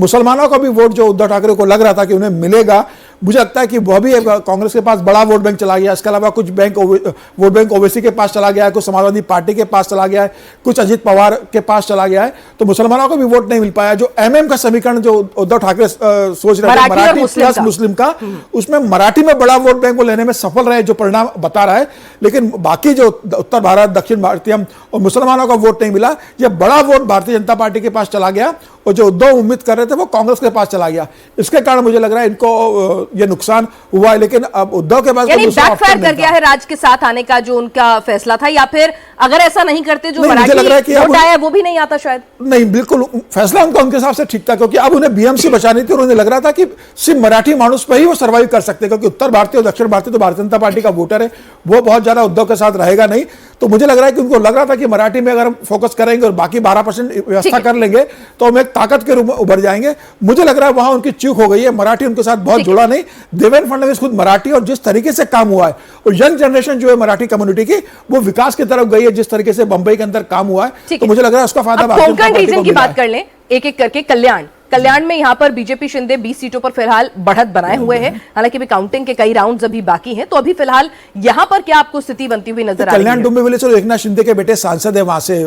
मुसलमानों का भी वोट जो उद्धव ठाकरे को लग रहा था कि उन्हें मिलेगा, मुझे लगता है कि वह भी कांग्रेस के पास बड़ा वोट बैंक चला गया। इसके अलावा कुछ वोट बैंक ओवैसी के पास चला गया है, कुछ समाजवादी पार्टी के पास चला गया है, कुछ अजित पवार के पास चला गया है। तो मुसलमानों को भी वोट नहीं मिल पाया। जो एमएम का समीकरण जो उद्धव ठाकरे सोच रहे थे, मराठी प्लस मुस्लिम का, उसमें मराठी में बड़ा वोट बैंक को लेने में सफल रहे, जो परिणाम बता रहा है। लेकिन बाकी जो उत्तर भारत, दक्षिण भारतीय और मुसलमानों का वोट नहीं मिला। यह बड़ा वोट भारतीय जनता पार्टी के पास चला गया और जो उद्धव उम्मीद कर रहे थे वो कांग्रेस के पास चला गया। इसके कारण मुझे लग रहा है इनको ये नुकसान हुआ है। लेकिन अब उद्धव के पास बैकफायर कर गया है राज के साथ आने का जो उनका फैसला था, या फिर अगर ऐसा नहीं करते जो मराठी वोट आया वो भी नहीं आता शायद। नहीं, बिल्कुल फैसला उनका उनके हिसाब से ठीक था, क्योंकि अब उन्हें बीएमसी बचानी थी और उन्हें लग रहा था कि सिर्फ मराठी मानुस पर ही वो सर्वाइव कर सकते हैं, क्योंकि उत्तर भारतीय और दक्षिण भारतीय तो भारतीय जनता पार्टी का वोटर है, वो बहुत ज्यादा उद्धव के साथ रहेगा नहीं। तो मुझे लग रहा है कि उनको लग रहा था कि मराठी में अगर हम फोकस करेंगे और बाकी 12% व्यवस्था कर लेंगे तो हम एक ताकत के रूप में उभर जाएंगे। मुझे लग रहा है वहां उनकी चूक हो गई है, मराठी उनके साथ बहुत जुड़ा नहीं। देवेंद्र फडणवीस खुद मराठी और जिस तरीके से काम हुआ है, और यंग जनरेशन जो है मराठी कम्युनिटी की, वो विकास की तरफ गई है जिस तरीके से बंबई के अंदर काम हुआ है। तो मुझे लग रहा है उसका फायदा कोंकण रीजन की बात कर लें एक एक करके। कल्याण में यहां पर बीजेपी शिंदे 20 सीटों पर फिलहाल बढ़त बनाए हुए हैं। हालांकि अभी काउंटिंग के कई राउंड्स अभी बाकी हैं, तो अभी फिलहाल यहां पर क्या आपको स्थिति बनती हुई नजर आ रही है? कल्याण डोंबिवली से एकनाथ शिंदे के बेटे सांसद है, वहां से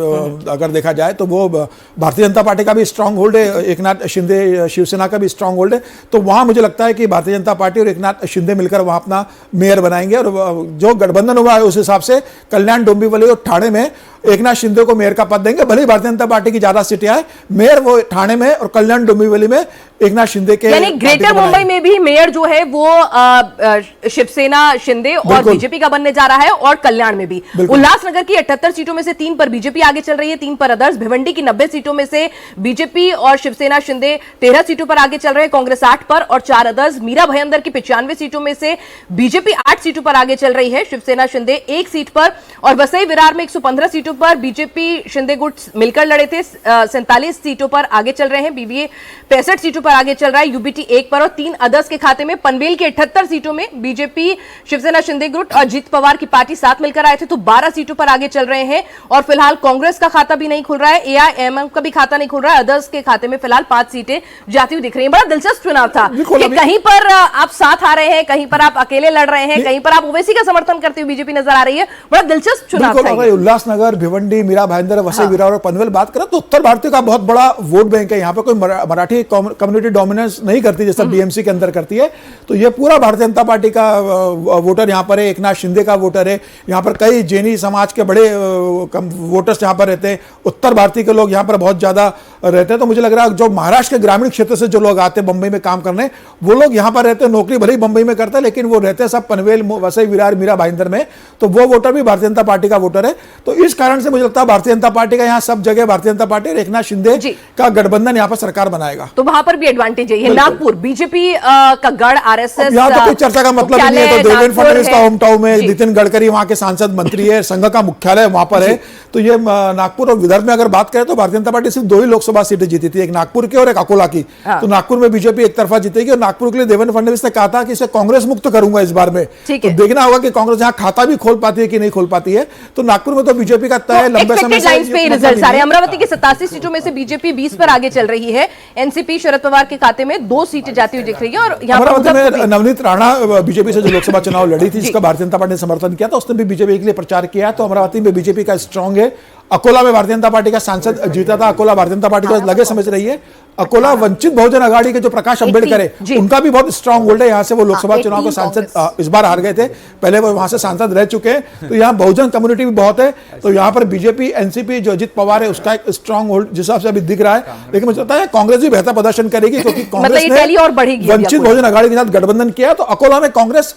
अगर देखा जाए तो वो भारतीय जनता पार्टी का भी स्ट्रांग होल्ड है, एकनाथ शिंदे शिवसेना का भी स्ट्रांग होल्ड है। तो वहां मुझे लगता है कि भारतीय जनता पार्टी और एकनाथ शिंदे मिलकर वहां अपना मेयर बनाएंगे। और जो गठबंधन हुआ है उस हिसाब से कल्याण डोंबिवली और ठाणे में एकनाथ शिंदे को मेयर का पद देंगे। भले ही भारतीय जनता पार्टी की ज्यादा सीटें आए, मेयर वो ठाणे में और कल्याण डोंबिवली में एकनाथ शिंदे के, यानी ग्रेटर मुंबई में भी मेयर जो है वो शिवसेना शिंदे और बीजेपी का बनने जा रहा है, और कल्याण में भी। उल्लासनगर की 78 सीटों में से 3 पर बीजेपी आगे चल रही है, 3 पर अदर्स। भिवंडी की 90 सीटों में से बीजेपी और शिवसेना शिंदे 13 सीटों पर आगे चल रहे हैं, कांग्रेस 8 पर और 4 अदर्स। मीरा भयंदर की 95 सीटों में से बीजेपी 8 सीटों पर आगे चल रही है, शिवसेना शिंदे 1 सीट पर, और वसई विरार में 115 सीटों पर बीजेपी शिंदे गुट मिलकर लड़े थे, 47 सीटों पर आगे चल रहे हैं। बीबीए 65 सीटों पर आगे चल रहा है, यूबीटी 1 पर और 3 अदर्स के खाते में। पनवेल के 78 सीटों में बीजेपी शिवसेना शिंदे गुट और अजित पवार की पार्टी साथ मिलकर आए थे, तो 12 सीटों पर आगे चल रहे हैं। और फिलहाल कांग्रेस का खाता भी नहीं खुल रहा है, एआईएमएम का भी खाता नहीं खुल रहा है, अदर्स के खाते में फिलहाल 5 सीटें जाती हुई दिख रही है। बड़ा दिलचस्प चुनाव था कि कहीं पर आप साथ आ रहे हैं, कहीं पर आप अकेले लड़ रहे हैं, कहीं पर आप ओवैसी का समर्थन करते हुए बीजेपी नजर आ रही है। बड़ा दिलचस्प चुनाव था। उल्लासनगर, भिवंडी, मीरा भाईंदर, वसई विरार और पनवेल बात करें तो उत्तर भारतीय का बहुत बड़ा वोट बैंक है। यहाँ पे कोई मराठी कम्युनिटी डोमिनेंस नहीं करती जैसा बीएमसी के अंदर करती है। तो ये पूरा भारतीय जनता पार्टी का वोटर यहाँ पर है, एकनाथ शिंदे का वोटर है। यहाँ पर कई जैनी समाज के बड़े वोटर्स यहाँ पर रहते हैं, उत्तर भारतीय के लोग यहाँ पर बहुत ज्यादा रहते हैं। तो मुझे लग रहा है जो महाराष्ट्र के ग्रामीण क्षेत्र से जो लोग आते हैं बंबई में काम करने, वो लोग यहाँ पर रहते हैं। नौकरी भले ही बंबई में करते हैं, लेकिन वो रहते हैं सब पनवेल, वसई विरार, मीरा भाईंदर में। तो वो वोटर भी भारतीय जनता पार्टी का वोटर है। तो इस कारण से मुझे लगता है भारतीय जनता पार्टी का यहाँ सब जगह भारतीय जनता पार्टी और एकनाथ शिंदे का गठबंधन यहाँ पर सरकार बनाएगा। तो वहां पर भी एडवांटेज है। नागपुर बीजेपी का गढ़, आरएसएस यहाँ तो कोई चर्चा का मतलब नहीं है। तो देवेंद्र फडणवीस का होम टाउन में, नितिन गडकरी वहां के सांसद मंत्री है, संघ का मुख्यालय वहां पर है। तो ये नागपुर और विदर्भ में अगर बात करें तो भारतीय जनता पार्टी सिर्फ 2 ही लोकसभा सीटें जीती थी, एक नागपुर की और एक अकोला की। तो नागपुर में बीजेपी एक तरफा जीतेगी और नागपुर के लिए देवेंद्र फडणवीस ने कहा था कि इसे कांग्रेस मुक्त करूंगा इस बार में। तो देखना होगा कि कांग्रेस यहाँ खाता भी खोल पाती है कि नहीं खोल पाती है। तो नागपुर में तो बीजेपी का तय लंबे समय से रिजल्ट आ रहे हैं। अमरावती की 87 सीटों में से बीजेपी 20 पर आगे चल रही है। एनसीपी शरद पवार के खाते में 2 सीटें जाती हुई दिख रही है। और अमरावती में नवनीत राणा बीजेपी से जो लोकसभा चुनाव लड़ी थी, जिसका भारतीय जनता पार्टी ने समर्थन किया था, उसने भी बीजेपी के लिए प्रचार किया। तो अमरावती में बीजेपी का स्ट्रांग है। अकोला में भारतीय जनता पार्टी का सांसद जीता था। अकोला भारतीय जनता पार्टी को लगे समझ रही है। अकोला वंचित बहुजन आघाड़ी के जो प्रकाश अंबेडकर है, उनका भी बहुत स्ट्रांग होल्ड है। यहाँ से वो लोकसभा चुनाव के सांसद इस बार हार गए थे, पहले वो वहां से सांसद रह चुके हैं। तो यहाँ बहुजन कम्युनिटी भी बहुत है। तो यहाँ पर बीजेपी, एनसीपी जो अजित पवार है उसका एक स्ट्रांग होल्ड जिस हिसाब से अभी दिख रहा है। लेकिन मुझे लगता है कांग्रेस भी बेहतर प्रदर्शन करेगी, क्योंकि कांग्रेस ने वंचित बहुजन आघाड़ी के साथ गठबंधन किया। तो अकोला में कांग्रेस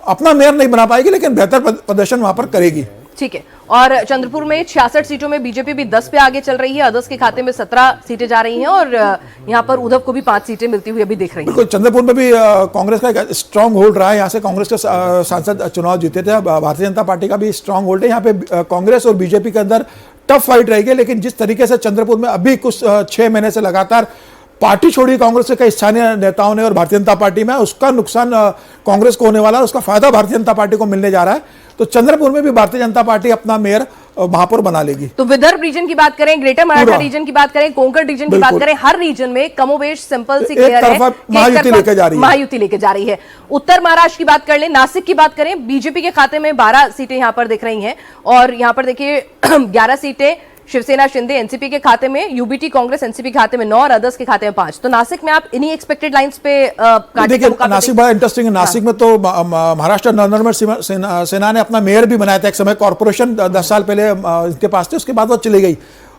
अपना मेयर नहीं बना पाएगी, लेकिन बेहतर प्रदर्शन वहां पर करेगी। ठीक है। और चंद्रपुर में 66 सीटों में बीजेपी भी 10 पे आगे चल रही है, अदर्स के खाते में 17 सीटें जा रही हैं, और यहाँ पर उद्धव को भी 5 सीटें मिलती हुई अभी दिख रही हैं। चंद्रपुर में भी कांग्रेस का एक स्ट्रांग होल्ड रहा है। यहाँ से कांग्रेस के सांसद चुनाव जीते थे। भारतीय जनता पार्टी का भी स्ट्रांग होल्ड है। यहाँ पे कांग्रेस और बीजेपी के अंदर टफ फाइट रहेगी। लेकिन जिस तरीके से चंद्रपुर में अभी कुछ 6 महीने से लगातार पार्टी छोड़ी कांग्रेस के कई स्थानीय नेताओं ने और भारतीय जनता पार्टी में, उसका नुकसान कांग्रेस को होने वाला है, उसका फायदा भारतीय जनता पार्टी को मिलने जा रहा है। तो चंद्रपुर में भी भारतीय जनता पार्टी अपना मेयर महापौर बना लेगी। तो विदर्भ रीजन की बात करें, ग्रेटर मराठा रीजन की बात करें, कोंकण रीजन की बात करें, हर रीजन में कमोबेश सिंपल सी क्लियर है महायुति लेके जा रही है। महायुति लेके जा रही है। उत्तर महाराष्ट्र की बात कर लें, नासिक की बात करें, बीजेपी के खाते में 12 सीटें यहां पर दिख रही हैं और यहां पर देखिए 11 सीटें शिवसेना शिंदे एनसीपी के खाते में, यूबीटी कांग्रेस एनसीपी के खाते में 9 और अदर्स के खाते में 5। तो नासिक में आप इन्हीं एक्सपेक्टेड लाइंस पे देखिए, नासिक बड़ा इंटरेस्टिंग है। नासिक में तो महाराष्ट्र नवनिर्माण सेना ने अपना मेयर भी बनाया था एक समय, कॉर्पोरेशन 10 साल पहले इनके पास थे, उसके बाद वो चली गई।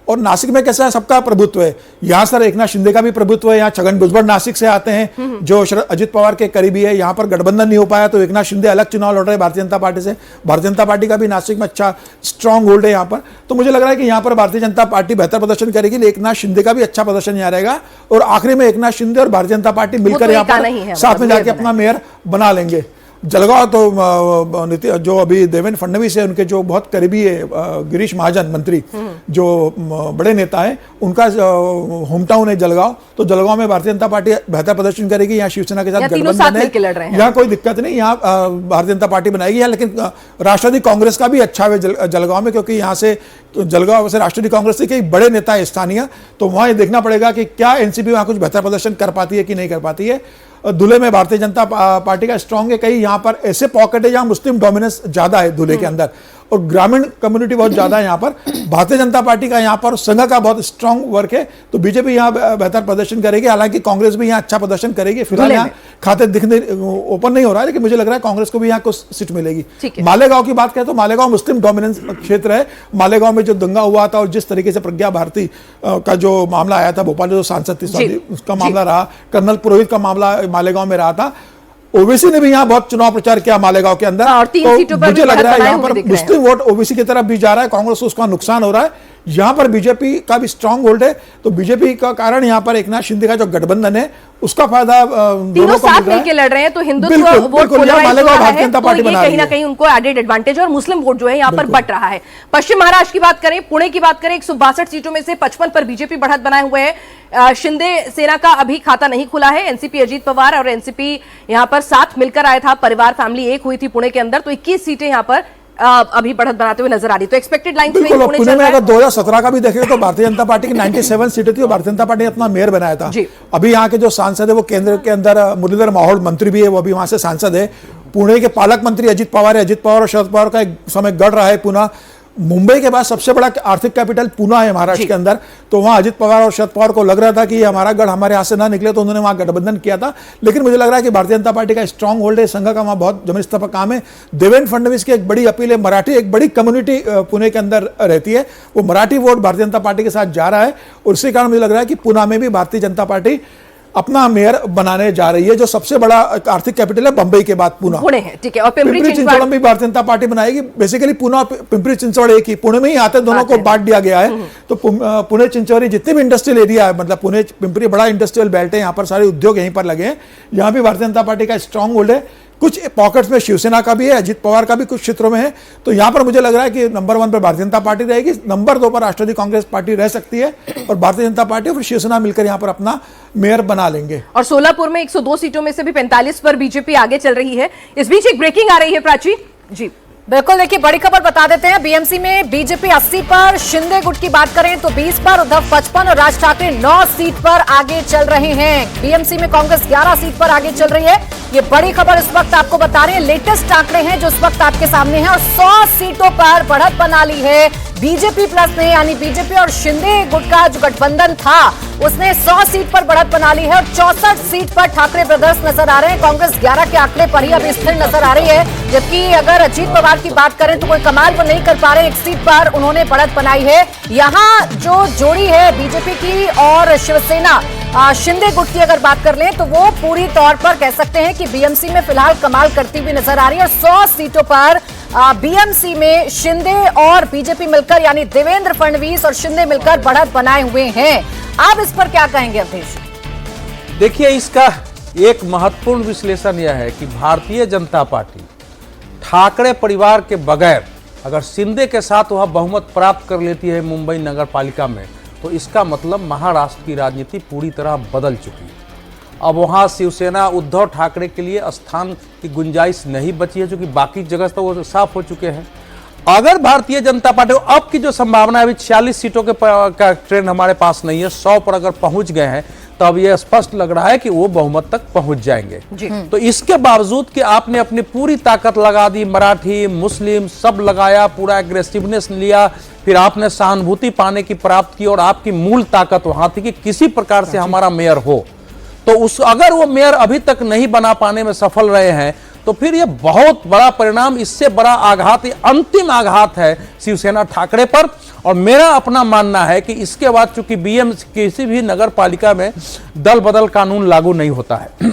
और नासिक में कैसा है, सबका प्रभुत्व है। यहाँ सर एकनाथ शिंदे का भी प्रभुत्व है, यहाँ छगन भुजबल नासिक से आते हैं जो अजित पवार के करीबी है। यहाँ पर गठबंधन नहीं हो पाया तो एकनाथ शिंदे अलग चुनाव लड़ रहे हैं भारतीय जनता पार्टी से। भारतीय जनता पार्टी का भी नासिक में अच्छा स्ट्रांग होल्ड है यहाँ पर। तो मुझे लग रहा है कि यहाँ पर भारतीय जनता पार्टी बेहतर प्रदर्शन करेगी, एकनाथ शिंदे का भी अच्छा प्रदर्शन यहाँ रहेगा और आखिरी में एकनाथ शिंदे और भारतीय जनता पार्टी मिलकर यहाँ पर साथ में जाके अपना मेयर बना लेंगे। जलगांव तो जो अभी देवेंद्र फडणवीस है उनके जो बहुत करीबी है गिरीश महाजन मंत्री, जो बड़े नेता हैं, उनका होम टाउन है जलगांव। तो जलगांव में भारतीय जनता पार्टी बेहतर प्रदर्शन करेगी। यहाँ शिवसेना के साथ गठबंधन है, यहाँ कोई दिक्कत नहीं, यहाँ भारतीय जनता पार्टी बनाएगी। यहाँ लेकिन राष्ट्रवादी कांग्रेस का भी अच्छा है जलगांव में, क्योंकि यहाँ से जलगांव से राष्ट्रवादी कांग्रेस के कई बड़े नेता है स्थानीय। तो वहाँ ये देखना पड़ेगा कि क्या एनसीपी वहाँ कुछ बेहतर प्रदर्शन कर पाती है कि नहीं कर पाती है। धुले में भारतीय जनता पार्टी का स्ट्रांग है। कई यहाँ पर ऐसे पॉकेट है जहाँ मुस्लिम डोमिनेंस ज्यादा है धुले के अंदर और ग्रामीण कम्युनिटी बहुत ज्यादा है यहाँ पर। भारतीय जनता पार्टी का यहाँ पर संघ का बहुत स्ट्रांग वर्क है, तो बीजेपी यहाँ बेहतर प्रदर्शन करेगी। हालांकि कांग्रेस भी यहाँ अच्छा प्रदर्शन करेगी। फिलहाल यहाँ खाते दिखने ओपन नहीं हो रहा है, लेकिन मुझे लग रहा है कांग्रेस को भी यहाँ कुछ सीट मिलेगी। मालेगांव की बात करें तो मालेगांव मुस्लिम डोमिनेंस क्षेत्र है। मालेगांव में जो दंगा हुआ था और जिस तरीके से प्रज्ञा भारती का जो मामला आया था, भोपाल जो सांसद थी उसका मामला रहा, कर्नल पुरोहित का मामला मालेगांव में रहा था। ओबीसी ने भी यहाँ बहुत चुनाव प्रचार किया मालेगांव के अंदर। और 3 सीटों पर मुझे लग रहा है यहाँ पर मुस्लिम वोट ओबीसी की तरफ भी जा रहा है, कांग्रेस को उसका नुकसान हो रहा है। यहाँ पर बीजेपी का भी स्ट्रांग होल्ड है, तो बीजेपी का कारण यहाँ पर एकनाथ शिंदे का जो गठबंधन है उसका फायदा दोनों साथ मिलकर लड़ रहे हैं। तो हिंदुत्व वोट पोलराइज हो रहा है, तो ये कहीं ना कहीं उनको एडेड एडवांटेज और मुस्लिम वोट जो है यहाँ पर बट रहा है। पश्चिम महाराष्ट्र की बात करें, पुणे की बात करें, 162 सीटों में से 55 पर बीजेपी बढ़त बनाए हुए है। शिंदे सेना का अभी खाता नहीं खुला है। एनसीपी अजीत पवार और एनसीपी यहाँ पर साथ मिलकर आया था, परिवार फैमिली एक हुई थी पुणे के अंदर। तो 21 सीटें यहाँ पर अभी बढ़त बनाते हुए नजर आ रही। तो एक्सपेक्टेड लाइन पुणे में अगर 2017 का भी देखें तो भारतीय जनता पार्टी की 97 सीटें थी और भारतीय जनता पार्टी ने अपना मेयर बनाया था। अभी यहाँ के जो सांसद है वो केंद्र के अंदर मुरलीधर मोहोळ मंत्री भी है, वो अभी वहां से सांसद है। पुणे के पालक मंत्री अजित पवार है। अजित पवार और शरद पवार का एक समय गढ़ रहा है पुणे। मुंबई के बाद सबसे बड़ा आर्थिक कैपिटल पुणे है महाराष्ट्र के अंदर। तो वहां अजित पवार और शरद पवार को लग रहा था कि ये हमारा गढ़ हमारे हाथ से ना निकले, तो उन्होंने वहां गठबंधन किया था। लेकिन मुझे लग रहा है कि भारतीय जनता पार्टी का स्ट्रांग होल्ड है, संघ का वहां बहुत जमीन स्तर पर काम है। देवेंद्र फडणवीस की एक बड़ी अपील है, मराठी एक बड़ी कम्युनिटी पुणे के अंदर रहती है, वो मराठी वोट भारतीय जनता पार्टी के साथ जा रहा है और इसी कारण मुझे लग रहा है कि पुणे में भी भारतीय जनता पार्टी अपना मेयर बनाने जा रही है। जो सबसे बड़ा आर्थिक कैपिटल है बंबई के बाद पुणे है, ठीक है। और पिंपरी चिंचवड़ में भारतीय जनता पार्टी बनाएगी। बेसिकली पुणे और पिंपरी चिंचवड़ एक ही पुणे में ही आते हैं, दोनों को बांट दिया गया है। तो पुणे चिंचवड़ जितने भी इंडस्ट्रियल एरिया है, मतलब पुणे पिंपरी बड़ा इंडस्ट्रियल बेल्ट है, यहाँ पर सारे उद्योग यहीं पर लगे हैं। यहाँ भी भारतीय जनता पार्टी का स्ट्रांग होल्ड है। कुछ पॉकेट्स में शिवसेना का भी है, अजित पवार का भी कुछ क्षेत्रों में है। तो यहाँ पर मुझे लग रहा है कि नंबर 1 पर भारतीय जनता पार्टी रहेगी, नंबर 2 पर राष्ट्रवादी कांग्रेस पार्टी रह सकती है और भारतीय जनता पार्टी और शिवसेना मिलकर यहाँ पर अपना मेयर बना लेंगे। और सोलापुर में 102 सीटों में से भी 45 पर बीजेपी आगे चल रही है। इस बीच एक ब्रेकिंग आ रही है प्राची जी। बिल्कुल, देखिए बड़ी खबर बता देते हैं। बीएमसी में बीजेपी 80 पर, शिंदे गुट की बात करें तो 20 पर, उद्धव 55 और राज ठाकरे 9 सीट पर आगे चल रहे हैं। बीएमसी में कांग्रेस 11 सीट पर आगे चल रही है। ये बड़ी खबर इस वक्त आपको बता रहे हैं, लेटेस्ट आंकड़े हैं जो इस वक्त आपके सामने हैं। और 100 सीटों पर बढ़त बना ली है बीजेपी प्लस ने, यानी बीजेपी और शिंदे गुट का जो गठबंधन था उसने 100 सीट पर बढ़त बना ली है और 64 सीट पर ठाकरे ब्रदर्स नजर आ रहे हैं। कांग्रेस 11 के आंकड़े पर ही अभी स्थिर नजर आ रही है, जबकि अगर अजीत पवार की बात करें तो कोई कमाल वो नहीं कर पा रहे। 1 सीट पर उन्होंने बढ़त बनाई है। यहाँ जो जोड़ी है बीजेपी की और शिवसेना शिंदे गुट की अगर बात कर लें तो वो पूरी तौर पर कह सकते हैं कि बीएमसी में फिलहाल कमाल करती हुई नजर आ रही है। और 100 सीटों पर बीएमसी में शिंदे और बीजेपी मिलकर, यानी देवेंद्र फडणवीस और शिंदे मिलकर बढ़त बनाए हुए हैं। आप इस पर क्या कहेंगे अवधेश? देखिए, इसका एक महत्वपूर्ण विश्लेषण यह है कि भारतीय जनता पार्टी ठाकरे परिवार के बगैर अगर शिंदे के साथ वह बहुमत प्राप्त कर लेती है मुंबई नगर पालिका में, तो इसका मतलब महाराष्ट्र की राजनीति पूरी तरह बदल चुकी है। अब वहाँ शिवसेना उद्धव ठाकरे के लिए स्थान की गुंजाइश नहीं बची है, क्योंकि बाकी जगह तो वो साफ हो चुके हैं। अगर भारतीय जनता पार्टी अब की जो संभावना है, अभी 46 सीटों का ट्रेंड हमारे पास नहीं है, 100 पर अगर पहुंच गए हैं तो अब यह स्पष्ट लग रहा है कि वो बहुमत तक पहुंच जाएंगे। तो इसके बावजूद कि आपने अपनी पूरी ताकत लगा दी, मराठी मुस्लिम सब लगाया, पूरा एग्रेसिवनेस लिया, फिर आपने सहानुभूति पाने की प्राप्त की और आपकी मूल ताकत वहां थी कि किसी प्रकार से हमारा मेयर हो, तो उस अगर वो मेयर अभी तक नहीं बना पाने में सफल रहे हैं तो फिर ये बहुत बड़ा परिणाम, इससे बड़ा आघात, ये अंतिम आघात है शिवसेना ठाकरे पर। और मेरा अपना मानना है कि इसके बाद चूंकि बीएमसी किसी भी नगर पालिका में दल बदल कानून लागू नहीं होता है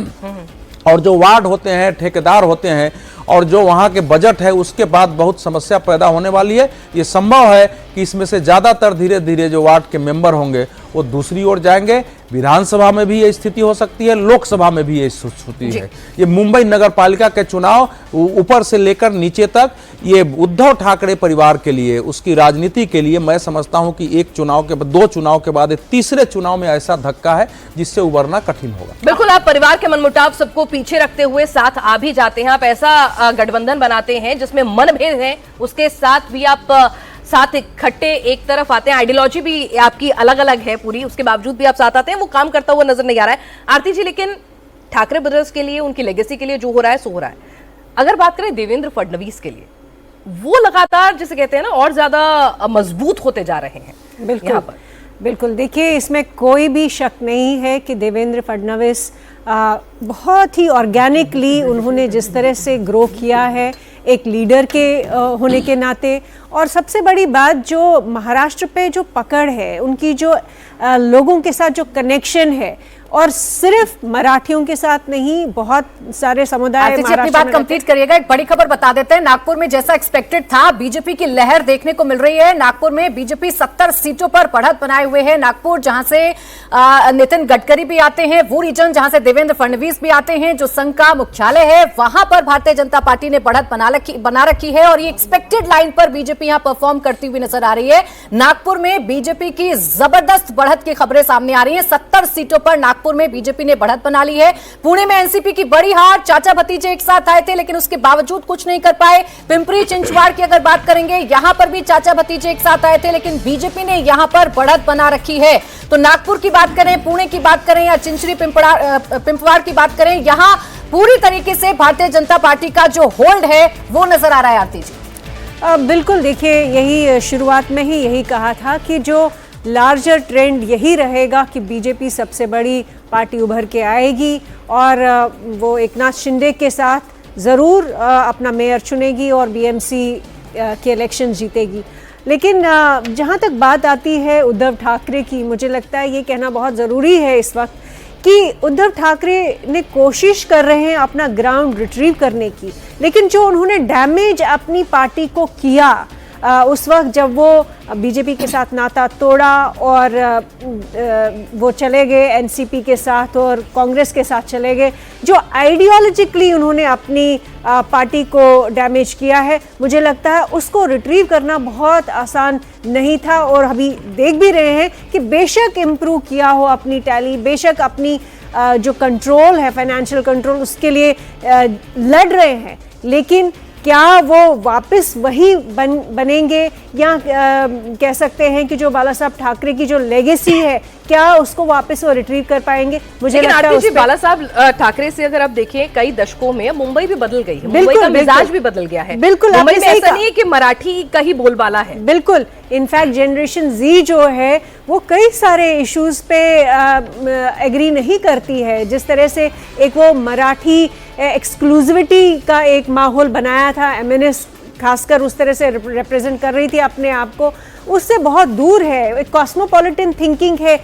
और जो वार्ड होते हैं, ठेकेदार होते हैं और जो वहां के बजट है, उसके बाद बहुत समस्या पैदा होने वाली है। ये संभव है कि इसमें से ज्यादातर धीरे धीरे जो वार्ड के मेंबर होंगे वो दूसरी ओर जाएंगे। विधानसभा में भी ये स्थिति हो सकती है, लोकसभा में भी ये स्थिति है। ये मुंबई नगर पालिका के चुनाव ऊपर से लेकर नीचे तक, ये उद्धव ठाकरे परिवार के लिए, उसकी राजनीति के लिए मैं समझता हूं कि एक चुनाव के बाद, 2 चुनाव के बाद तीसरे चुनाव में ऐसा धक्का है जिससे उबरना कठिन होगा। बिल्कुल, आप परिवार के मनमुटाव सबको पीछे रखते हुए साथ आ भी जाते हैं, आप ऐसा गठबंधन बनाते हैं जिसमें मनभेद है, उसके साथ भी आप साथ इकट्ठे एक तरफ आते हैं। आइडियोलॉजी भी आपकी अलग अलग है पूरी, उसके बावजूद भी आप साथ आते हैं, वो काम करता हुआ नजर नहीं आ रहा है आरती जी। लेकिन ठाकरे ब्रदर्स के लिए, उनकी लेगेसी के लिए जो हो रहा है सो हो रहा है। अगर बात करें देवेंद्र फडणवीस के लिए, वो लगातार जिसे कहते हैं ना और ज्यादा मजबूत होते जा रहे हैं। बिल्कुल बिल्कुल, देखिए इसमें कोई भी शक नहीं है कि देवेंद्र फडणवीस बहुत ही ऑर्गेनिकली उन्होंने जिस तरह से ग्रो किया है एक लीडर के होने के नाते, और सबसे बड़ी बात जो महाराष्ट्र पे जो पकड़ है, उनकी जो लोगों के साथ जो कनेक्शन है, और सिर्फ मराठियों के साथ नहीं, बहुत सारे समुदाय। अपनी बात कंप्लीट करिएगा। एक बड़ी खबर बता देते हैं, नागपुर में जैसा एक्सपेक्टेड था बीजेपी की लहर देखने को मिल रही है। नागपुर में बीजेपी 70 सीटों पर बढ़त बनाए हुए है। नागपुर जहां से नितिन गडकरी भी आते हैं, वो रीजन जहां से देवेंद्र फडणवीस भी आते हैं, जो संघ का मुख्यालय है, वहां पर भारतीय जनता पार्टी ने बढ़त बना रखी है और ये एक्सपेक्टेड लाइन पर बीजेपी यहां परफॉर्म करती हुई नजर आ रही है। नागपुर में बीजेपी की जबरदस्त बढ़त की खबरें सामने आ रही है। 70 सीटों पर नागपुर में बीजेपी ने बढ़त बना ली है। पुणे में एनसीपी की बड़ी हार, चाचा भतीजे एक साथ आए थे लेकिन उसके बावजूद कुछ नहीं कर पाए। पिंपरी चिंचवाड़ की अगर बात करेंगे, यहां पर भी चाचा भतीजे एक साथ आए थे लेकिन बीजेपी ने यहां पर बढ़त बना रखी है। तो नागपुर की बात करें, पुणे की बात करें या चिंचरी पिंपवाड़ की बात करें, यहां पूरी तरीके से भारतीय जनता पार्टी का जो होल्ड है वो नजर आ रहा है। आरती जी बिल्कुल, देखिए यही शुरुआत में ही यही कहा था कि जो लार्जर ट्रेंड यही रहेगा कि बीजेपी सबसे बड़ी पार्टी उभर के आएगी और वो एकनाथ शिंदे के साथ ज़रूर अपना मेयर चुनेगी और बीएमसी के इलेक्शन जीतेगी। लेकिन जहाँ तक बात आती है उद्धव ठाकरे की, मुझे लगता है ये कहना बहुत ज़रूरी है इस वक्त कि उद्धव ठाकरे ने कोशिश कर रहे हैं अपना ग्राउंड रिट्रीव करने की, लेकिन जो उन्होंने डैमेज अपनी पार्टी को किया उस वक्त जब वो बीजेपी के साथ नाता तोड़ा और वो चले गए एनसीपी के साथ और कांग्रेस के साथ चले गए, जो आइडियोलॉजिकली उन्होंने अपनी पार्टी को डैमेज किया है, मुझे लगता है उसको रिट्रीव करना बहुत आसान नहीं था। और अभी देख भी रहे हैं कि बेशक इम्प्रूव किया हो अपनी टैली, बेशक अपनी जो कंट्रोल है, फाइनेंशियल कंट्रोल, उसके लिए लड़ रहे हैं, लेकिन क्या वो वापस वही बनेंगे या कह सकते हैं कि जो बाला साहब ठाकरे की जो लेगेसी है, क्या उसको वापस वो रिट्रीव कर पाएंगे? मुझे लगता है बाला साहब ठाकरे से अगर आप देखें कई दशकों में मुंबई भी बदल गई है, मुंबई का मिजाज भी बदल गया है। बिल्कुल, मुंबई में ऐसा नहीं है कि मराठी का ही बोलबाला है। बिल्कुल, इनफैक्ट जनरेशन जी जो है वो कई सारे इश्यूज पे एग्री नहीं करती है। जिस तरह से एक वो मराठी एक्सक्लूसिविटी का एक माहौल बनाया था, एमएनएस खासकर उस तरह से रिप्रेजेंट कर रही थी अपने आप को, उससे बहुत दूर है। एक कॉस्मोपॉलिटन थिंकिंग है,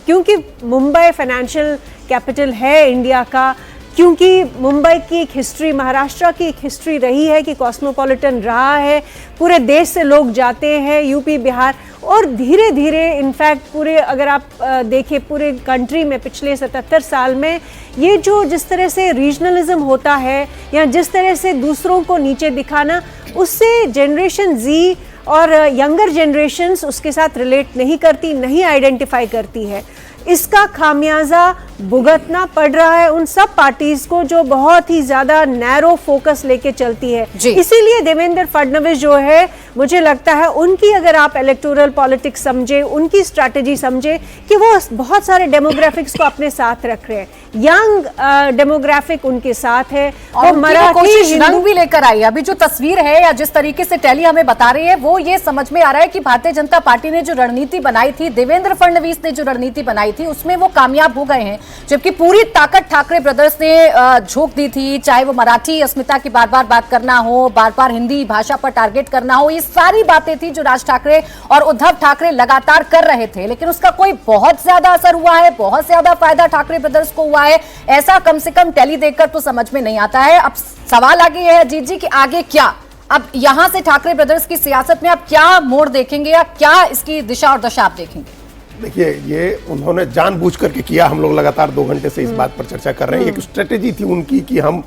क्योंकि मुंबई फाइनेंशियल कैपिटल है इंडिया का, क्योंकि मुंबई की एक हिस्ट्री, महाराष्ट्र की एक हिस्ट्री रही है कि कॉस्मोपॉलिटन रहा है, पूरे देश से लोग जाते हैं, यूपी बिहार, और धीरे धीरे इनफैक्ट पूरे अगर आप देखें पूरे कंट्री में पिछले 77 साल में ये जो जिस तरह से रीजनलिज्म होता है या जिस तरह से दूसरों को नीचे दिखाना, उससे जनरेशन जी और यंगर जनरेशन्स उसके साथ रिलेट नहीं करती, नहीं आइडेंटिफाई करती है। इसका खामियाजा भुगतना पड़ रहा है उन सब पार्टीज को जो बहुत ही ज्यादा नैरो फोकस लेके चलती है। इसीलिए देवेंद्र फडणवीस जो है, मुझे लगता है उनकी अगर आप इलेक्टोरल पॉलिटिक्स समझे, उनकी स्ट्रैटेजी समझे कि वो बहुत सारे डेमोग्राफिक्स को अपने साथ रख रहे हैं, यंग डेमोग्राफिक उनके साथ है, और मराठी रंग भी लेकर आई। अभी जो तस्वीर है या जिस तरीके से टैली हमें बता रही है, वो ये समझ में आ रहा है कि भारतीय जनता पार्टी ने जो रणनीति बनाई थी, देवेंद्र फडणवीस ने जो रणनीति बनाई थी, उसमें वो कामयाब हो गए हैं। जबकि पूरी ताकत ठाकरे ब्रदर्स ने झोंक दी थी, चाहे वो मराठी अस्मिता की बार बार बात करना हो, बार बार हिंदी भाषा पर टारगेट करना हो, ये सारी बातें थी जो राज ठाकरे और उद्धव ठाकरे लगातार कर रहे थे। लेकिन उसका कोई बहुत ज्यादा असर हुआ है, बहुत ज्यादा फायदा ठाकरे ब्रदर्स को हुआ है, ऐसा कम से कम टैली देखकर तो समझ में नहीं आता है। अब सवाल आगे यह है अजीत जी कि आगे क्या, अब यहां से ठाकरे ब्रदर्स की सियासत में आप क्या मोड़ देखेंगे या क्या इसकी दिशा और दशा आप देखेंगे? देखिए, ये उन्होंने जानबूझ करके किया। हम लोग लगातार 2 घंटे से इस बात पर चर्चा कर रहे हैं। एक स्ट्रेटेजी थी उनकी कि हम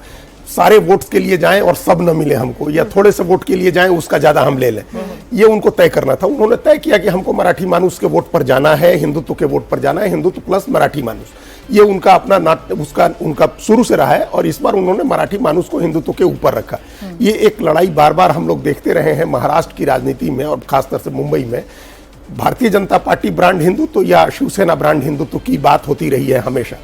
सारे वोट्स के लिए जाएं और सब न मिले हमको, या थोड़े से वोट के लिए जाएं उसका ज्यादा हम ले लें। ये उनको तय करना था। उन्होंने तय किया कि हमको मराठी मानुस के वोट पर जाना है, हिंदुत्व के वोट पर जाना है, हिंदुत्व प्लस मराठी मानुस। ये उनका अपना उनका शुरू से रहा है, और इस बार उन्होंने मराठी मानुस को हिंदुत्व के ऊपर रखा। ये एक लड़ाई बार बार हम लोग देखते रहे हैं महाराष्ट्र की राजनीति में, और खासतौर से मुंबई में। भारतीय जनता पार्टी ब्रांड हिंदुत्व या शिवसेना ब्रांड हिंदुत्व की बात होती रही है हमेशा।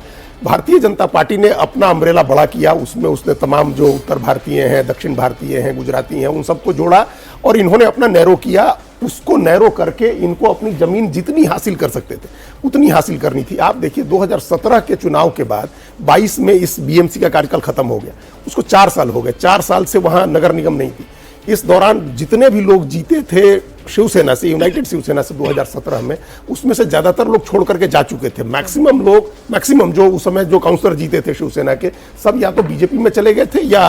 भारतीय जनता पार्टी ने अपना अम्ब्रेला बड़ा किया, उसमें उसने तमाम जो उत्तर भारतीय हैं, दक्षिण भारतीय हैं, गुजराती हैं, उन सबको जोड़ा, और इन्होंने अपना नैरो किया। उसको नैरो करके इनको अपनी जमीन जितनी हासिल कर सकते थे उतनी हासिल करनी थी। आप देखिए 2017 के चुनाव के बाद 22 में इस बीएमसी का कार्यकाल खत्म हो गया, उसको 4 साल हो गए। 4 साल से वहां नगर निगम नहीं थी। इस दौरान जितने भी लोग जीते थे शिवसेना से, यूनाइटेड शिवसेना से 2017 में, उसमें से ज्यादातर लोग छोड़ करके जा चुके थे। मैक्सिमम जो उस समय जो काउंसलर जीते थे शिवसेना के, सब या तो बीजेपी में चले गए थे या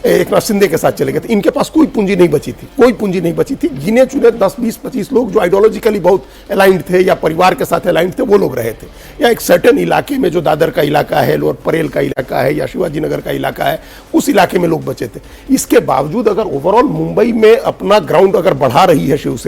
एकनाथ शिंदे के साथ चले गए थे। इनके पास कोई पूंजी नहीं बची थी, कोई पूंजी नहीं बची थी। गिने चुने 10, 20, 25 लोग जो आइडियोलॉजिकली बहुत अलाइंड थे या परिवार के साथ अलाइंड थे, वो लोग रहे थे। या एक सर्टेन इलाके में जो दादर का इलाका है, लोअर परेल का इलाका है, या शिवाजी नगर का इलाका है, उस इलाके में लोग बचे थे। इसके बावजूद अगर ओवरऑल मुंबई में अपना ग्राउंड अगर बढ़ा रही है शिवसेना,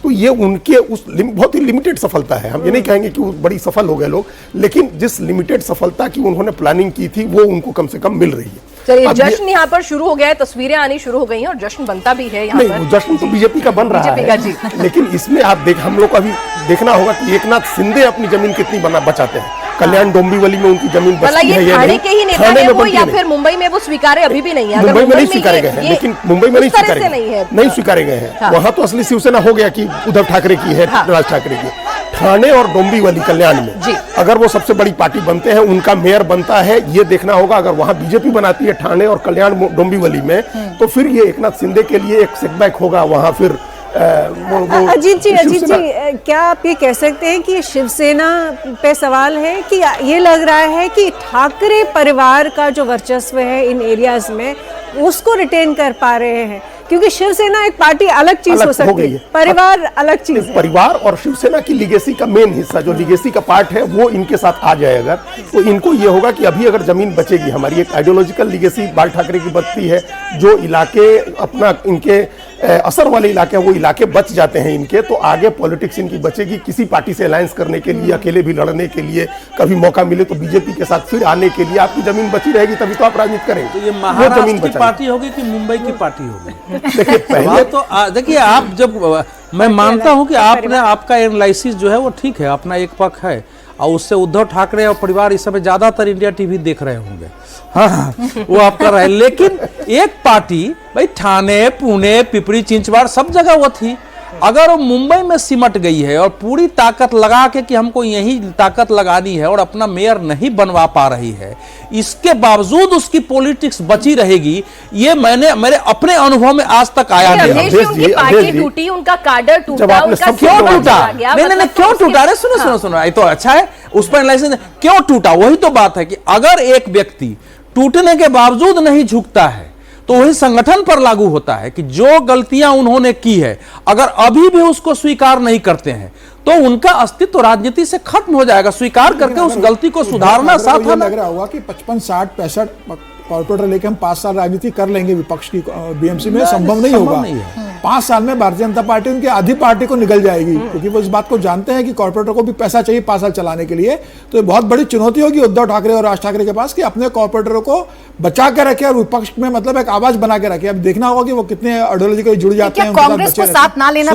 तो ये उनके उस बहुत ही लिमिटेड सफलता है। हम ये नहीं कहेंगे कि वो बड़ी सफल हो गए लोग, लेकिन जिस लिमिटेड सफलता की उन्होंने प्लानिंग की थी वो उनको कम से कम मिल रही है। चलिए, जश्न यहाँ पर शुरू हो गया है, तस्वीरें आनी शुरू हो गई हैं और जश्न बनता भी है यहाँ पर। जश्न तो बीजेपी का बन रहा है, लेकिन इसमें आप हम लोग को अभी देखना होगा कि एकनाथ शिंदे अपनी जमीन कितनी बचाते हैं। कल्याण डोंबिवली में उनकी जमीन बचती है या नहीं, के ही नेता है वो, या फिर मुंबई में वो स्वीकार्य अभी भी नहीं है? मुंबई में नहीं स्वीकारे गए हैं, लेकिन मुंबई में नहीं स्वीकारे गए हैं। वहां तो असली शिवसेना हो गया कि उद्धव ठाकरे की है, राज ठाकरे की। ठाणे और डोंबिवली कल्याण में अगर वो सबसे बड़ी पार्टी बनते हैं, उनका मेयर बनता है, ये देखना होगा। अगर वहां बीजेपी बनाती है ठाणे और कल्याण डोंबिवली में, तो फिर ये एकनाथ शिंदे के लिए एक सेटबैक होगा वहां। फिर अजीत जी, क्या आप ये कह सकते हैं कि शिवसेना पे सवाल है कि ये लग रहा है कि ठाकरे परिवार का जो वर्चस्व है इन एरियाज में, उसको रिटेन कर पा रहे हैं? क्योंकि शिवसेना एक पार्टी अलग चीज हो सकती है, परिवार अलग चीज है। परिवार और शिवसेना की लीगेसी का मेन हिस्सा, जो लीगेसी का पार्ट है, वो इनके साथ आ जाए अगर, तो इनको ये होगा कि अभी अगर जमीन बचेगी, हमारी एक आइडियोलॉजिकल लीगेसी बाल ठाकरे की बचती है, जो इलाके अपना इनके असर वाले इलाके हैं, वो इलाके बच जाते हैं इनके, तो आगे पॉलिटिक्स इनकी बचेगी। किसी पार्टी से अलायंस करने के लिए, अकेले भी लड़ने के लिए, कभी मौका मिले तो बीजेपी के साथ फिर आने के लिए आपकी जमीन बची रहेगी, तभी तो आप राजनीति करेंगे। तो ये महाराष्ट्र की पार्टी होगी कि मुंबई की पार्टी होगी? देखिए, पहले तो देखिए, आप जब मैं मानता हूं कि आपका एनालिसिस जो है वो ठीक है, अपना एक पक्ष है, और उससे उद्धव ठाकरे और परिवार इस समय ज्यादातर इंडिया टीवी देख रहे होंगे। हाँ, वो आप कर रहे हैं। लेकिन एक पार्टी भाई ठाणे, पुणे, पिपरी चिंचवाड़ सब जगह वो थी। अगर वो मुंबई में सिमट गई है और पूरी ताकत लगा के कि हमको यही ताकत लगानी है, और अपना मेयर नहीं बनवा पा रही है, इसके बावजूद उसकी पॉलिटिक्स बची रहेगी, ये मेरे अपने अनुभव में आज तक आया नहीं। उनकी पार्टी टूटी, उनका काडर टूटा, उनका क्यों टूटा? नहीं, क्यों टूटा? अरे सुनो, ये तो अच्छा है, उस पर एनालिसिस क्यों टूटा, वही तो बात है कि अगर एक व्यक्ति टूटने के बावजूद नहीं झुकता है, तो वही संगठन पर लागू होता है कि जो गलतियां उन्होंने की है, अगर अभी भी उसको स्वीकार नहीं करते हैं, तो उनका अस्तित्व राजनीति से खत्म हो जाएगा। स्वीकार करके उस गलती को सुधारना, साथ लग रहा होगा कि 55, 60, 65 कॉर्पोरेटर लेके हम 5 साल राजनीति कर लेंगे विपक्ष की बीएमसी में, संभव नहीं होगा। 5 साल में भारतीय जनता पार्टी उनकी आधी पार्टी को निकल जाएगी, क्योंकि वो इस बात को जानते हैं कि कॉर्पोरेटर को भी पैसा चाहिए 5 साल चलाने के लिए। तो ये बहुत बड़ी चुनौती होगी उद्धव ठाकरे और राज ठाकरे के पास कि अपने कॉर्पोरेटरों को बचा के रखे और विपक्ष में मतलब एक आवाज बना के रखे। अब देखना होगा कि वो कितने आइडियोलॉजिकली जुड़ जाते हैं, कांग्रेस को साथ ना लेना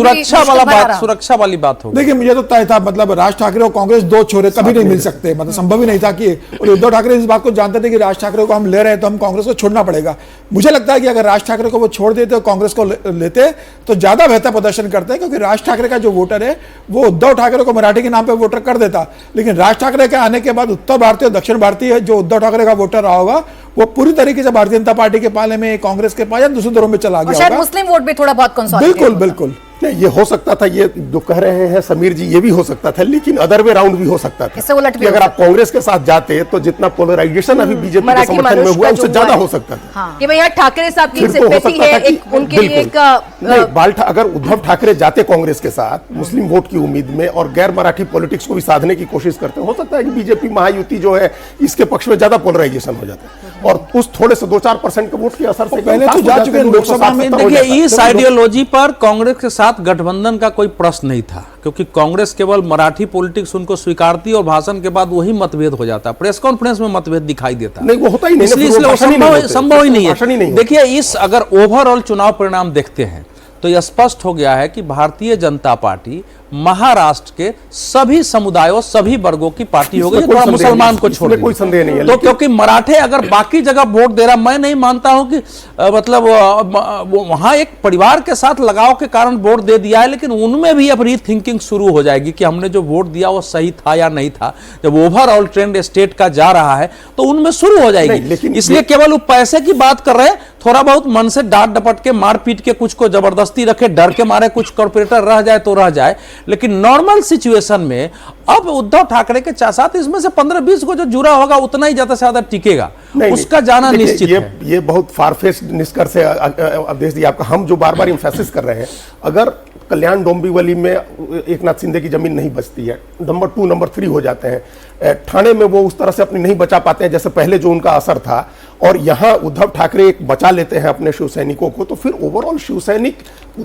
सुरक्षा वाली बात हो। देखिए मुझे तो तय था, मतलब राज ठाकरे और कांग्रेस दो छोरे कभी नहीं मिल सकते, मतलब संभव ही नहीं था कि, और उद्धव ठाकरे इस बात को जानते थे कि राज ठाकरे को हम ले रहे हैं तो हम कांग्रेस को छोड़ना पड़ेगा। मुझे लगता है कि अगर राज ठाकरे को वो छोड़ देते और कांग्रेस को लेते तो ज्यादा बेहतर प्रदर्शन करते हैं, क्योंकि राज ठाकरे का जो वोटर है वो उद्धव ठाकरे को मराठी के नाम पे वोटर कर देता, लेकिन राज ठाकरे के आने के बाद उत्तर भारतीय और दक्षिण भारतीय जो उद्धव ठाकरे का वोटर रहा होगा वो पूरी तरीके से भारतीय जनता पार्टी के पाले में, कांग्रेस के पास या दूसरे दलों में चला गया होगा। मुस्लिम वोट भी थोड़ा बहुत कंसोलिडेट। बिल्कुल बिल्कुल ये हो सकता था, ये जो कह रहे हैं समीर जी ये भी हो सकता था, लेकिन अदर वे राउंड भी हो सकता था। इससे उलट भी अगर आप कांग्रेस के साथ जाते तो जितना पोलराइजेशन अभी बीजेपी के समर्थन में हुआ उससे ज्यादा हो सकता था। कि भैया ठाकरे साहब की फिर तो हो सिंपैथी सकता है, था कि एक उनके लिए एक अगर उद्धव ठाकरे जाते कांग्रेस के साथ मुस्लिम वोट की उम्मीद में और गैर मराठी पॉलिटिक्स को भी साधने की कोशिश करते, हो सकता है कि बीजेपी महायुति जो है इसके पक्ष में ज्यादा पोलराइजेशन हो जाता है और उस थोड़े से 2-4% के वोट के असर से पहले तो जा चुके हैं लोकसभा में। देखिए इस आइडियोलॉजी पर कांग्रेस के साथ गठबंधन का कोई प्रश्न नहीं था, क्योंकि कांग्रेस केवल मराठी पॉलिटिक्स उनको स्वीकारती और भाषण के बाद वही मतभेद हो जाता, प्रेस कॉन्फ्रेंस में मतभेद दिखाई देता नहीं, वो होता ही नहीं, इसलिए संभव ही नहीं है। देखिए इस अगर ओवरऑल चुनाव परिणाम देखते हैं तो यह स्पष्ट हो गया है कि भारतीय जनता पार्टी महाराष्ट्र के सभी समुदायों सभी वर्गों की पार्टी हो गई, थोड़ा मुसलमान को छोड़ कोई संदेह नहीं है। तो क्योंकि मराठे अगर बाकी जगह वोट दे रहा, मैं नहीं मानता हूं कि मतलब वहां एक परिवार के साथ लगाव के कारण वोट दे दिया है, लेकिन उनमें भी अब रीथिंकिंग शुरू हो जाएगी कि हमने जो वोट दिया वो सही था या नहीं था। जब ओवरऑल ट्रेंड स्टेट का जा रहा है तो उनमें शुरू हो जाएगी। इसलिए केवल वो पैसे की बात कर रहे हैं, थोड़ा बहुत मन से डांट डपट के मार पीट के कुछ को जबरदस्ती रखे, डर के मारे कुछ कॉर्पोरेटर रह जाए तो रह जाए, लेकिन नॉर्मल सिचुएशन में अब उद्धव ठाकरे के साथ इसमें से 15-20 को जो जुड़ा होगा उतना ही ज्यादा से ज्यादा टिकेगा, उसका जाना निश्चित है। ये बहुत फारफेच्ड निष्कर्ष है अवधेश जी आपका। हम जो बार बार एम्फेसिस कर रहे हैं, अगर कल्याण डोंबिवली में एक नाथ शिंदे की जमीन नहीं बचती है, नंबर 2 नंबर 3 हो जाते हैं, ठाणे में वो उस तरह से अपनी नहीं बचा पाते हैं जैसे पहले जो उनका असर था, और यहां उद्धव ठाकरे एक बचा लेते हैं अपने शिव सैनिकों को, तो फिर ओवरऑल शिव सैनिक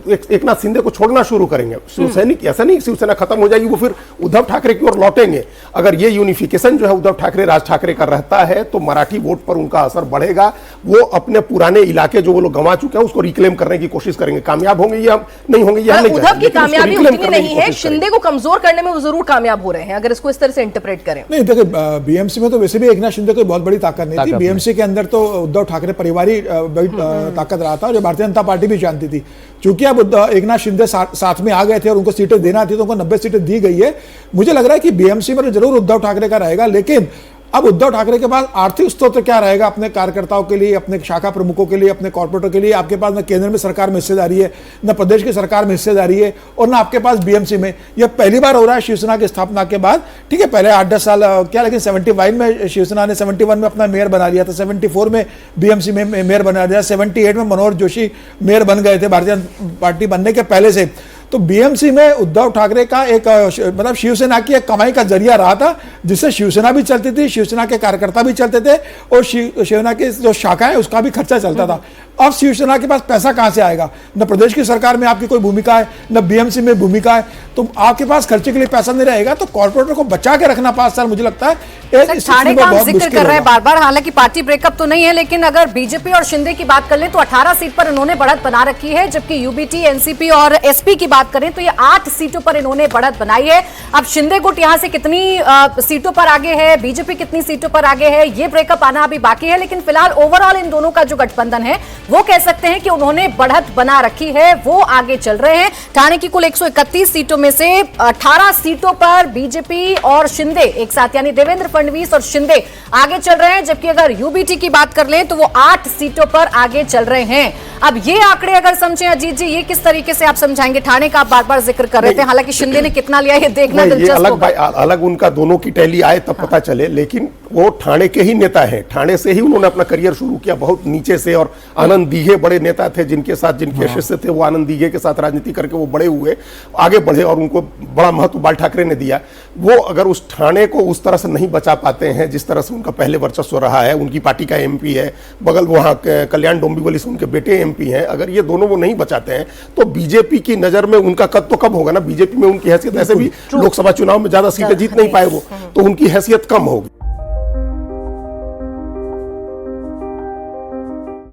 एक नाथ शिंदे को छोड़ना शुरू करेंगे। शिव सैनिक ऐसा नहीं शिवसेना खत्म हो जाएगी, वो फिर उद्धव ठाकरे की ओर लौटेंगे। अगर ये यूनिफिकेशन जो है उद्धव ठाकरे राज ठाकरे का रहता है तो मराठी वोट पर उनका असर बढ़ेगा। वो अपने पुराने इलाके जो वो लोग गंवा चुके हैं उसको रिक्लेम करने की कोशिश करेंगे। कामयाब होंगे या नहीं होंगे यह नहीं, उद्धव की कामयाबी उतनी नहीं है, शिंदे को कमजोर करने में वो जरूर कामयाब हो रहे हैं, अगर इसको इस तरह से इंटरप्रेट करें। नहीं देखिए, बीएमसी में तो वैसे भी एक नाथ शिंदे कोई बहुत बड़ी ताकत नहीं थी। बीएमसी के अंदर तो उद्धव ठाकरे परिवार ही ताकत रहा था, जो भारतीय जनता पार्टी भी जानती थी। चूंकि अब एक नाथ शिंदे साथ में आ गए थे और उनको सीटें देना थी तो उनको 90 सीटें दी गई है। मुझे लग रहा है कि बीएमसी में जरूर उद्धव ठाकरे का रहेगा, लेकिन अब उद्धव ठाकरे के पास आर्थिक स्रोत क्या रहेगा अपने कार्यकर्ताओं के लिए, अपने शाखा प्रमुखों के लिए, अपने कॉर्पोरेटर के लिए? आपके पास न केंद्र में सरकार में हिस्सेदारी है, न प्रदेश की सरकार में हिस्सेदारी है, और न आपके पास बीएमसी में। यह पहली बार हो रहा है शिवसेना की स्थापना के बाद। ठीक है, पहले 8-10 साल क्या, लेकिन 75 में शिवसेना ने 71 में अपना मेयर बना लिया था, 74 में बीएमसी में मेयर बना दिया, 78 में मनोहर जोशी मेयर बन गए थे भारतीय जनता पार्टी बनने के पहले से। तो बीएमसी में उद्धव ठाकरे का एक मतलब शिवसेना की एक कमाई का जरिया रहा था, जिससे शिवसेना भी चलती थी, शिवसेना के कार्यकर्ता भी चलते थे, और शिवसेना की जो शाखा है उसका भी खर्चा चलता था। अब शिवसेना के पास पैसा कहां से आएगा? न प्रदेश की सरकार में आपकी कोई भूमिका है, न बीएमसी में भूमिका है, तो आपके पास खर्चे के लिए पैसा नहीं रहेगा। तो कॉर्पोरेटर को बचा के रखना 5 साल, मुझे लगता है ठाणे का हम जिक्र कर रहे हैं बार बार। हालांकि पार्टी ब्रेकअप तो नहीं है, लेकिन अगर बीजेपी और शिंदे की बात कर लें तो 18 सीट पर इन्होंने बढ़त बना रखी है, जबकि यूबीटी, एनसीपी और एसपी की बात करें तो ये 8 सीटों पर इन्होंने बढ़त बनाई है। अब शिंदे गुट यहां से कितनी सीटों पर आगे है, बीजेपी कितनी सीटों पर आगे है, ये ब्रेकअप आना अभी बाकी है, लेकिन फिलहाल ओवरऑल इन दोनों का जो गठबंधन है वो कह सकते हैं कि उन्होंने बढ़त बना रखी है, वो आगे चल रहे हैं। ठाणे की कुल 131 सीटों में से 18 सीटों पर बीजेपी और शिंदे एक साथ, यानी देवेंद्र फडणवीस और शिंदे आगे चल रहे हैं, जबकि अगर यूबीटी की बात कर लें तो वो 8 सीटों पर आगे चल रहे हैं। अब ये आंकड़े अगर समझें अजीत जी, ये किस तरीके से आप समझाएंगे? ठाणे का आप बार बार जिक्र कर रहे थे, हालांकि शिंदे ने कितना लिया ये देखना दिलचस्प होगा। अलग उनका दोनों की टैली आए तब पता चले, लेकिन वो ठाणे के ही नेता हैं, ठाणे से ही उन्होंने अपना करियर शुरू किया, बहुत नीचे से। और आनंद दीघे बड़े नेता थे जिनके साथ, जिनके शिष्य थे, वो आनंद दीघे के साथ राजनीति करके वो बड़े हुए, आगे बढ़े और उनको बड़ा महत्व बाल ठाकरे ने दिया। वो अगर उस ठाणे को उस तरह से नहीं बचा पाते हैं जिस तरह से उनका पहले वर्चस्व रहा है, उनकी पार्टी का एमपी है, बगल वहां कल्याण डोंबिवली से उनके बेटे एमपी हैं, अगर ये दोनों वो नहीं बचाते हैं तो बीजेपी की नजर में उनका कद तो कम होगा ना। बीजेपी में उनकी हैसियत, ऐसे भी लोकसभा चुनाव में ज्यादा सीटें जीत नहीं पाए वो, तो उनकी हैसियत कम होगी।